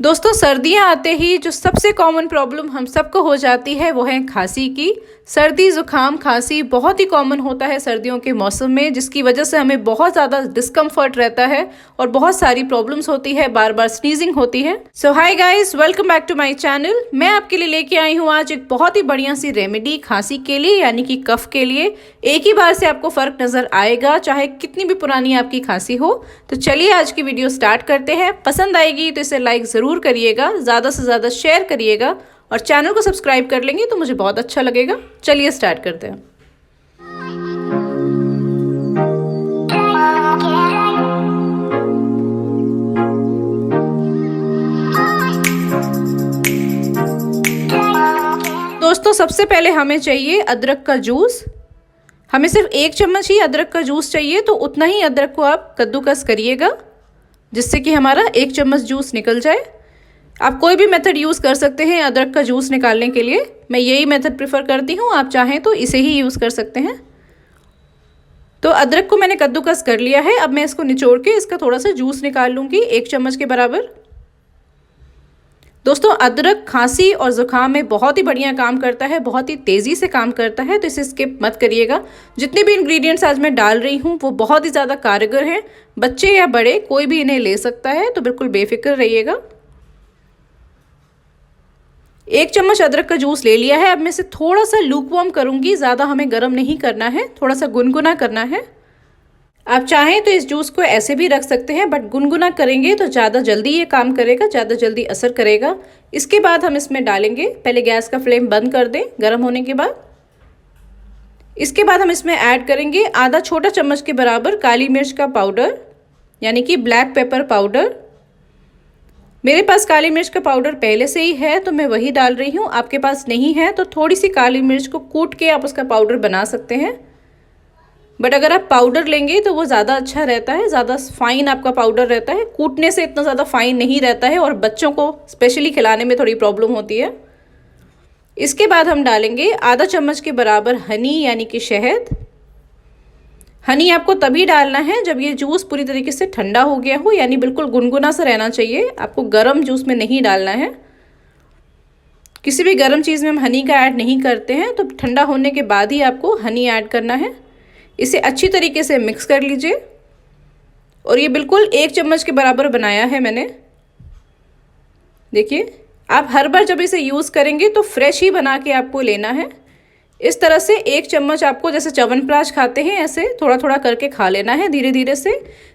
दोस्तों सर्दियां आते ही जो सबसे कॉमन प्रॉब्लम हम सबको हो जाती है वो है खांसी की। सर्दी जुकाम खांसी बहुत ही कॉमन होता है सर्दियों के मौसम में, जिसकी वजह से हमें बहुत ज़्यादा डिस्कम्फर्ट रहता है और बहुत सारी प्रॉब्लम्स होती है, बार बार स्नीजिंग होती है। So hi guys, welcome back to my channel. मैं आपके लिए लेके आई हूँ आज एक बहुत ही बढ़िया सी रेमेडी खांसी के लिए, यानी कि कफ के लिए। एक ही बार से आपको फ़र्क नज़र आएगा, चाहे कितनी भी पुरानी आपकी खांसी हो। तो चलिए आज की वीडियो स्टार्ट करते हैं। पसंद आएगी तो इसे लाइक ज़रूर करिएगा, ज़्यादा से ज़्यादा शेयर करिएगा और चैनल को सब्सक्राइब कर लेंगे तो मुझे बहुत अच्छा लगेगा। चलिए स्टार्ट करते हैं। दोस्तों सबसे पहले हमें चाहिए अदरक का जूस। हमें सिर्फ 1 चम्मच ही अदरक का जूस चाहिए, तो उतना ही अदरक को आप कद्दूकस करिएगा जिससे कि हमारा 1 चम्मच जूस निकल जाए। आप कोई भी मेथड यूज़ कर सकते हैं अदरक का जूस निकालने के लिए। मैं यही मेथड प्रेफर करती हूँ, आप चाहें तो इसे ही यूज़ कर सकते हैं। तो अदरक को मैंने कद्दूकस कर लिया है। अब मैं इसको निचोड़ के इसका थोड़ा सा जूस निकाल लूँगी 1 चम्मच के बराबर। दोस्तों अदरक खांसी और ज़ुकाम में बहुत ही बढ़िया काम करता है, बहुत ही तेज़ी से काम करता है, तो इसे स्किप मत करिएगा। जितने भी इंग्रेडिएंट्स आज मैं डाल रही हूँ वो बहुत ही ज़्यादा कारगर हैं। बच्चे या बड़े कोई भी इन्हें ले सकता है, तो बिल्कुल बेफिक्र रहिएगा। 1 चम्मच अदरक का जूस ले लिया है। अब मैं इसे थोड़ा सा लूकवार्म करूँगी, ज़्यादा हमें गर्म नहीं करना है, थोड़ा सा गुनगुना करना है। आप चाहें तो इस जूस को ऐसे भी रख सकते हैं, बट गुनगुना करेंगे तो ज़्यादा जल्दी ये काम करेगा, ज़्यादा जल्दी असर करेगा। इसके बाद हम इसमें डालेंगे, पहले गैस का फ्लेम बंद कर दें गर्म होने के बाद। इसके बाद हम इसमें ऐड करेंगे आधा छोटा चम्मच के बराबर काली मिर्च का पाउडर, यानी कि ब्लैक पेपर पाउडर। मेरे पास काली मिर्च का पाउडर पहले से ही है तो मैं वही डाल रही हूँ। आपके पास नहीं है तो थोड़ी सी काली मिर्च को कूट के आप उसका पाउडर बना सकते हैं, बट अगर आप पाउडर लेंगे तो वो ज़्यादा अच्छा रहता है, ज़्यादा फाइन आपका पाउडर रहता है। कूटने से इतना ज़्यादा फाइन नहीं रहता है और बच्चों को स्पेशली खिलाने में थोड़ी प्रॉब्लम होती है। इसके बाद हम डालेंगे आधा चम्मच के बराबर हनी, यानी कि शहद। हनी आपको तभी डालना है जब ये जूस पूरी तरीके से ठंडा हो गया हो, यानी बिल्कुल गुनगुना सा रहना चाहिए। आपको गर्म जूस में नहीं डालना है। किसी भी गर्म चीज़ में हम हनी का ऐड नहीं करते हैं, तो ठंडा होने के बाद ही आपको हनी ऐड करना है। इसे अच्छी तरीके से मिक्स कर लीजिए। और ये बिल्कुल 1 चम्मच के बराबर बनाया है मैंने। देखिए, आप हर बार जब इसे यूज़ करेंगे तो फ्रेश ही बना के आपको लेना है। इस तरह से 1 चम्मच आपको जैसे च्यवनप्राश खाते हैं ऐसे थोड़ा थोड़ा करके खा लेना है धीरे धीरे से।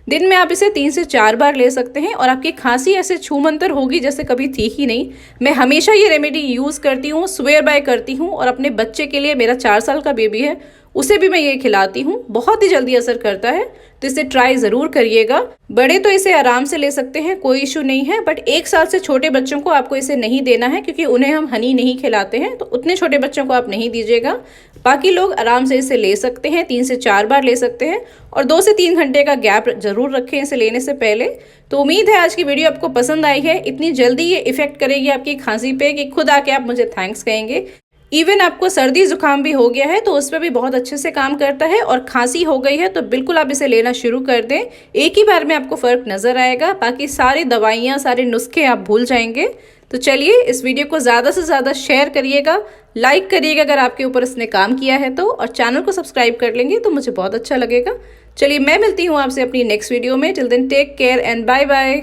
दिन में आप इसे 3 से 4 बार ले सकते हैं और आपकी खांसी ऐसे छूमंतर होगी जैसे कभी थी ही नहीं। मैं हमेशा ये रेमेडी यूज़ करती हूँ, स्वेयर बाय करती हूँ, और अपने बच्चे के लिए, मेरा 4 साल का बेबी है, उसे भी मैं ये खिलाती हूँ। बहुत ही जल्दी असर करता है, तो इसे ट्राई ज़रूर करिएगा। बड़े तो इसे आराम से ले सकते हैं, कोई इशू नहीं है, बट 1 साल से छोटे बच्चों को आपको इसे नहीं देना है, क्योंकि उन्हें हम हनी नहीं खिलाते हैं, तो उतने छोटे बच्चों को आप नहीं दीजिएगा। बाकी लोग आराम से इसे ले सकते हैं, 3 से 4 बार ले सकते हैं, और 2 से 3 घंटे का गैप ज़रूर रखें इसे लेने से पहले। तो उम्मीद है आज की वीडियो आपको पसंद आई है। इतनी जल्दी ये इफेक्ट करेगी आपकी खांसी पे कि खुद आके आप मुझे थैंक्स कहेंगे। इवन आपको सर्दी जुकाम भी हो गया है तो उस पर भी बहुत अच्छे से काम करता है, और खांसी हो गई है तो बिल्कुल आप इसे लेना शुरू कर दें। एक ही बार में आपको फ़र्क नज़र आएगा, बाकी सारी दवाइयाँ, सारे नुस्खे आप भूल जाएंगे। तो चलिए इस वीडियो को ज़्यादा से ज़्यादा शेयर करिएगा, लाइक करिएगा अगर आपके ऊपर इसने काम किया है तो, और चैनल को सब्सक्राइब कर लेंगे तो मुझे बहुत अच्छा लगेगा। चलिए मैं मिलती हूँ आपसे अपनी नेक्स्ट वीडियो में। Till then take care and bye bye.